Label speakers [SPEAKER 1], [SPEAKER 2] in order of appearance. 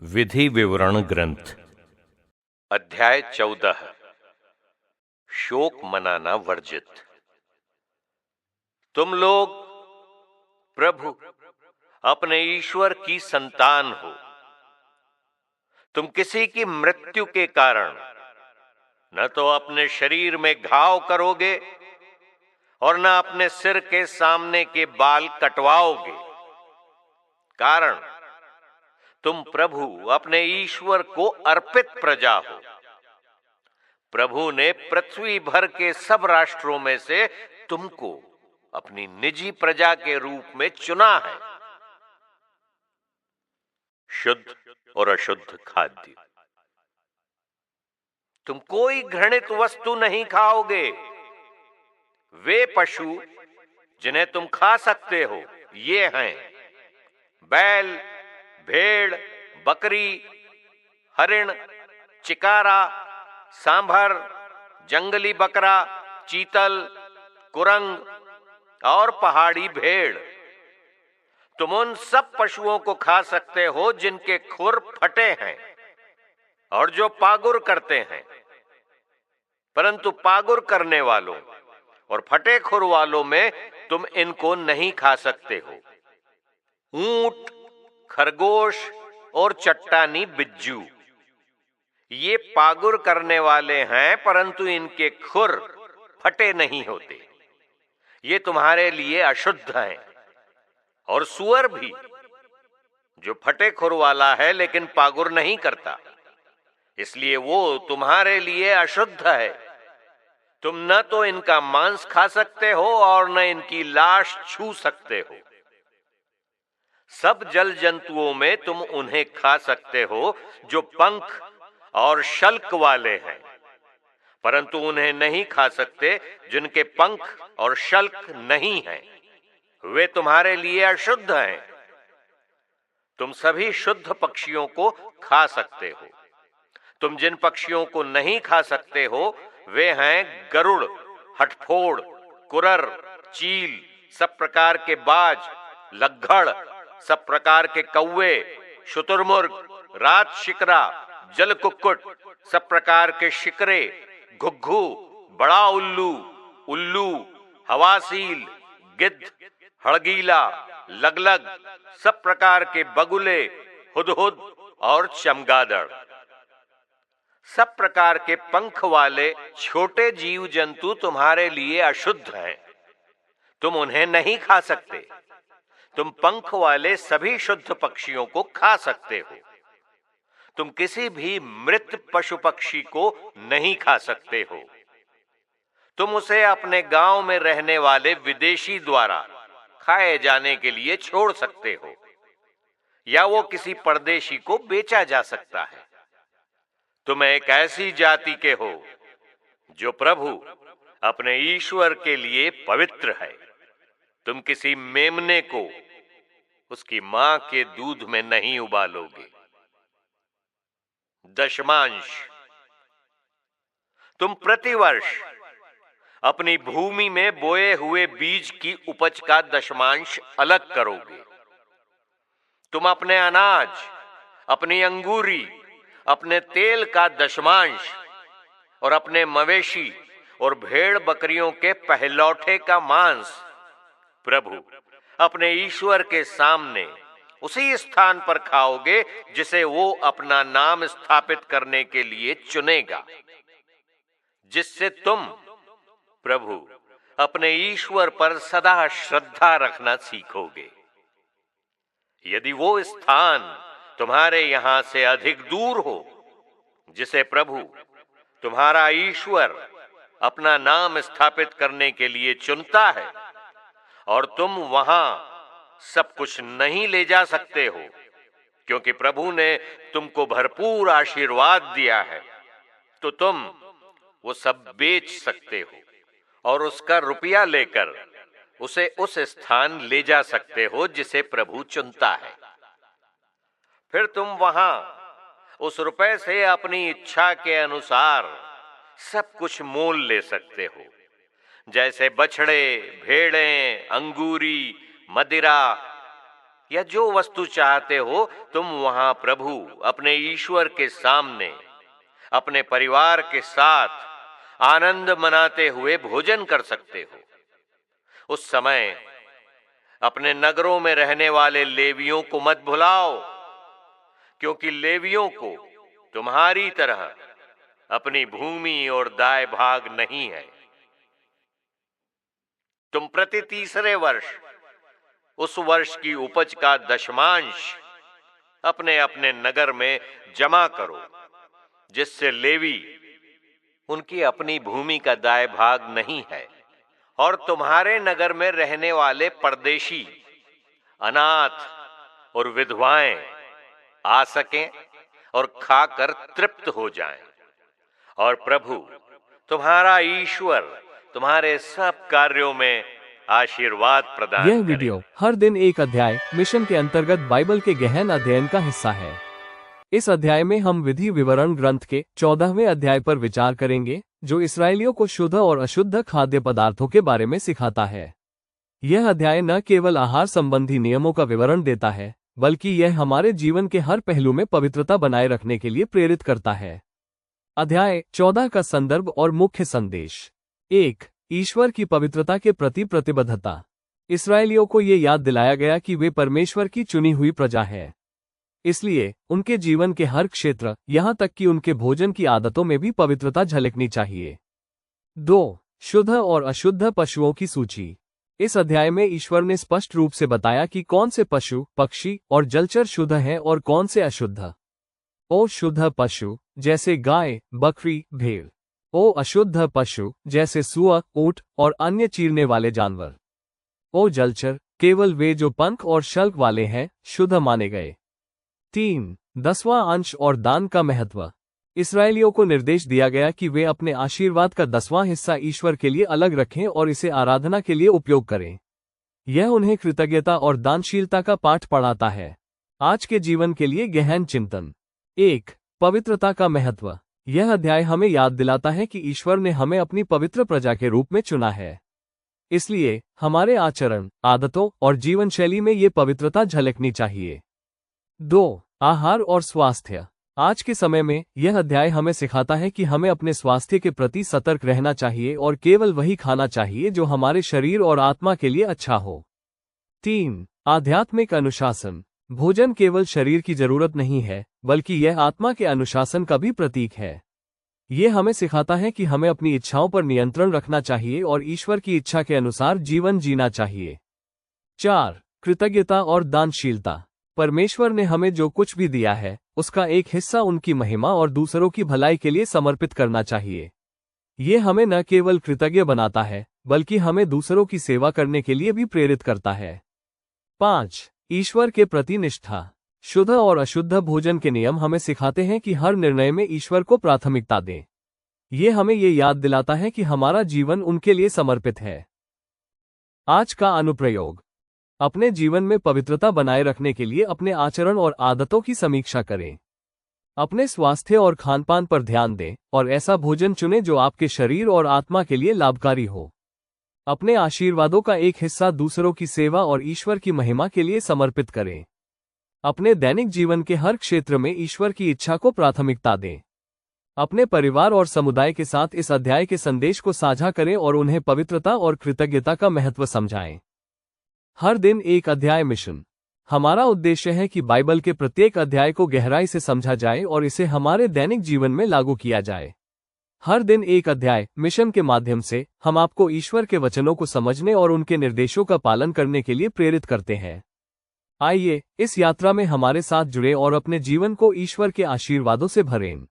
[SPEAKER 1] विधि विवरण ग्रंथ अध्याय 14 शोक मनाना वर्जित। तुम लोग प्रभु अपने ईश्वर की संतान हो। तुम किसी की मृत्यु के कारण न तो अपने शरीर में घाव करोगे और न अपने सिर के सामने के बाल कटवाओगे, कारण तुम प्रभु अपने ईश्वर को अर्पित प्रजा हो। प्रभु ने पृथ्वी भर के सब राष्ट्रों में से तुमको अपनी निजी प्रजा के रूप में चुना है। शुद्ध और अशुद्ध खाद्य। तुम कोई घृणित वस्तु नहीं खाओगे। वे पशु जिन्हें तुम खा सकते हो ये हैं बैल, भेड़, बकरी, हरिण, चिकारा, सांभर, जंगली बकरा, चीतल, कुरंग और पहाड़ी भेड़। तुम उन सब पशुओं को खा सकते हो जिनके खुर फटे हैं और जो पागुर करते हैं, परंतु पागुर करने वालों और फटे खुर वालों में तुम इनको नहीं खा सकते हो। ऊंट, खरगोश और चट्टानी बिज्जू ये पागुर करने वाले हैं, परंतु इनके खुर फटे नहीं होते। ये तुम्हारे लिए अशुद्ध हैं। और सूअर भी जो फटे खुर वाला है लेकिन पागुर नहीं करता, इसलिए वो तुम्हारे लिए अशुद्ध है। तुम न तो इनका मांस खा सकते हो और न इनकी लाश छू सकते हो। सब जल जंतुओं में तुम उन्हें खा सकते हो जो पंख और शल्क वाले हैं, परंतु उन्हें नहीं खा सकते जिनके पंख और शल्क नहीं हैं। वे तुम्हारे लिए अशुद्ध हैं। तुम सभी शुद्ध पक्षियों को खा सकते हो। तुम जिन पक्षियों को नहीं खा सकते हो वे हैं गरुड़, हठफोड़, कुरर, चील, सब प्रकार के बाज, लग्घड़, सब प्रकार के कौवे, शुतुरमुर्ग, रात शिकरा, जल कुक्कुट, सब प्रकार के शिकरे, घुघू, बड़ा उल्लू, उल्लू, हवासील, गिद्ध, हड़गीला, लगलग, सब प्रकार के बगुले, हुदहुद और चमगादड़। सब प्रकार के पंख वाले छोटे जीव जंतु तुम्हारे लिए अशुद्ध हैं। तुम उन्हें नहीं खा सकते। तुम पंख वाले सभी शुद्ध पक्षियों को खा सकते हो। तुम किसी भी मृत पशु पक्षी को नहीं खा सकते हो। तुम उसे अपने गांव में रहने वाले विदेशी द्वारा खाए जाने के लिए छोड़ सकते हो, या वो किसी परदेशी को बेचा जा सकता है। तुम एक ऐसी जाति के हो जो प्रभु अपने ईश्वर के लिए पवित्र है। तुम किसी मेमने को उसकी मां के दूध में नहीं उबालोगे। दशमांश। तुम प्रतिवर्ष अपनी भूमि में बोए हुए बीज की उपज का दशमांश अलग करोगे। तुम अपने अनाज, अपनी अंगूरी, अपने तेल का दशमांश और अपने मवेशी और भेड़ बकरियों के पहलौठे का मांस प्रभु अपने ईश्वर के सामने उसी स्थान पर खाओगे जिसे वो अपना नाम स्थापित करने के लिए चुनेगा, जिससे तुम प्रभु अपने ईश्वर पर सदा श्रद्धा रखना सीखोगे। यदि वो स्थान तुम्हारे यहां से अधिक दूर हो, जिसे प्रभु तुम्हारा ईश्वर अपना नाम स्थापित करने के लिए चुनता है, और तुम वहां सब कुछ नहीं ले जा सकते हो, क्योंकि प्रभु ने तुमको भरपूर आशीर्वाद दिया है, तो तुम वो सब बेच सकते हो और उसका रुपया लेकर उसे उस स्थान ले जा सकते हो जिसे प्रभु चुनता है। फिर तुम वहां उस रुपए से अपनी इच्छा के अनुसार सब कुछ मोल ले सकते हो, जैसे बछड़े, भेड़ें, अंगूरी, मदिरा या जो वस्तु चाहते हो, तुम वहां प्रभु अपने ईश्वर के सामने अपने परिवार के साथ आनंद मनाते हुए भोजन कर सकते हो। उस समय अपने नगरों में रहने वाले लेवियों को मत भुलाओ, क्योंकि लेवियों को तुम्हारी तरह अपनी भूमि और दाय भाग नहीं है। तुम प्रति तीसरे वर्ष उस वर्ष की उपज का दशमांश अपने अपने नगर में जमा करो, जिससे लेवी उनकी अपनी भूमि का दाय भाग नहीं है, और तुम्हारे नगर में रहने वाले परदेशी, अनाथ और विधवाएं आ सकें और खाकर तृप्त हो जाएं, और प्रभु तुम्हारा ईश्वर तुम्हारे सब कार्यों में आशीर्वाद प्रदान
[SPEAKER 2] यह वीडियो हर दिन एक अध्याय मिशन के अंतर्गत बाइबल के गहन अध्ययन का हिस्सा है। इस अध्याय में हम विधि विवरण ग्रंथ के 14वें अध्याय पर विचार करेंगे, जो इस्राएलियों को शुद्ध और अशुद्ध खाद्य पदार्थों के बारे में सिखाता है। यह अध्याय न केवल आहार संबंधी नियमों का विवरण देता है, बल्कि यह हमारे जीवन के हर पहलू में पवित्रता बनाए रखने के लिए प्रेरित करता है। अध्याय 14 का संदर्भ और मुख्य संदेश। 1. ईश्वर की पवित्रता के प्रति प्रतिबद्धता। इस्राएलियों को ये याद दिलाया गया कि वे परमेश्वर की चुनी हुई प्रजा है, इसलिए उनके जीवन के हर क्षेत्र, यहाँ तक कि उनके भोजन की आदतों में भी पवित्रता झलकनी चाहिए। 2. शुद्ध और अशुद्ध पशुओं की सूची। इस अध्याय में ईश्वर ने स्पष्ट रूप से बताया कि कौन से पशु, पक्षी और जलचर शुद्ध हैं और कौन से अशुद्ध। ओ शुद्ध पशु जैसे गाय, बकरी, भेड़। ओ अशुद्ध पशु जैसे सूअर, ऊंट और अन्य चीरने वाले जानवर। ओ जलचर, केवल वे जो पंख और शल्क वाले हैं शुद्ध माने गए। 3. 10वां अंश और दान का महत्व। इस्राएलियों को निर्देश दिया गया कि वे अपने आशीर्वाद का 10वां हिस्सा ईश्वर के लिए अलग रखें और इसे आराधना के लिए उपयोग करें। यह उन्हें कृतज्ञता और दानशीलता का पाठ पढ़ाता है। आज के जीवन के लिए गहन चिंतन। 1. पवित्रता का महत्व। यह अध्याय हमें याद दिलाता है कि ईश्वर ने हमें अपनी पवित्र प्रजा के रूप में चुना है, इसलिए हमारे आचरण, आदतों और जीवन शैली में ये पवित्रता झलकनी चाहिए। 2. आहार और स्वास्थ्य। आज के समय में यह अध्याय हमें सिखाता है कि हमें अपने स्वास्थ्य के प्रति सतर्क रहना चाहिए और केवल वही खाना चाहिए जो हमारे शरीर और आत्मा के लिए अच्छा हो। 3. आध्यात्मिक अनुशासन। भोजन केवल शरीर की जरूरत नहीं है, बल्कि यह आत्मा के अनुशासन का भी प्रतीक है। यह हमें सिखाता है कि हमें अपनी इच्छाओं पर नियंत्रण रखना चाहिए और ईश्वर की इच्छा के अनुसार जीवन जीना चाहिए। 4. कृतज्ञता और दानशीलता। परमेश्वर ने हमें जो कुछ भी दिया है, उसका एक हिस्सा उनकी महिमा और दूसरों की भलाई के लिए समर्पित करना चाहिए। ये हमें न केवल कृतज्ञ बनाता है, बल्कि हमें दूसरों की सेवा करने के लिए भी प्रेरित करता है। 5. ईश्वर के प्रति निष्ठा। शुद्ध और अशुद्ध भोजन के नियम हमें सिखाते हैं कि हर निर्णय में ईश्वर को प्राथमिकता दें। ये हमें ये याद दिलाता है कि हमारा जीवन उनके लिए समर्पित है। आज का अनुप्रयोग। अपने जीवन में पवित्रता बनाए रखने के लिए अपने आचरण और आदतों की समीक्षा करें। अपने स्वास्थ्य और खानपान पर ध्यान दें और ऐसा भोजन चुनें जो आपके शरीर और आत्मा के लिए लाभकारी हो। अपने आशीर्वादों का एक हिस्सा दूसरों की सेवा और ईश्वर की महिमा के लिए समर्पित करें। अपने दैनिक जीवन के हर क्षेत्र में ईश्वर की इच्छा को प्राथमिकता दें। अपने परिवार और समुदाय के साथ इस अध्याय के संदेश को साझा करें और उन्हें पवित्रता और कृतज्ञता का महत्व समझाएं। हर दिन एक अध्याय मिशन। हमारा उद्देश्य है कि बाइबल के प्रत्येक अध्याय को गहराई से समझा जाए और इसे हमारे दैनिक जीवन में लागू किया जाए। हर दिन एक अध्याय मिशन के माध्यम से हम आपको ईश्वर के वचनों को समझने और उनके निर्देशों का पालन करने के लिए प्रेरित करते हैं। आइए इस यात्रा में हमारे साथ जुड़े और अपने जीवन को ईश्वर के आशीर्वादों से भरें।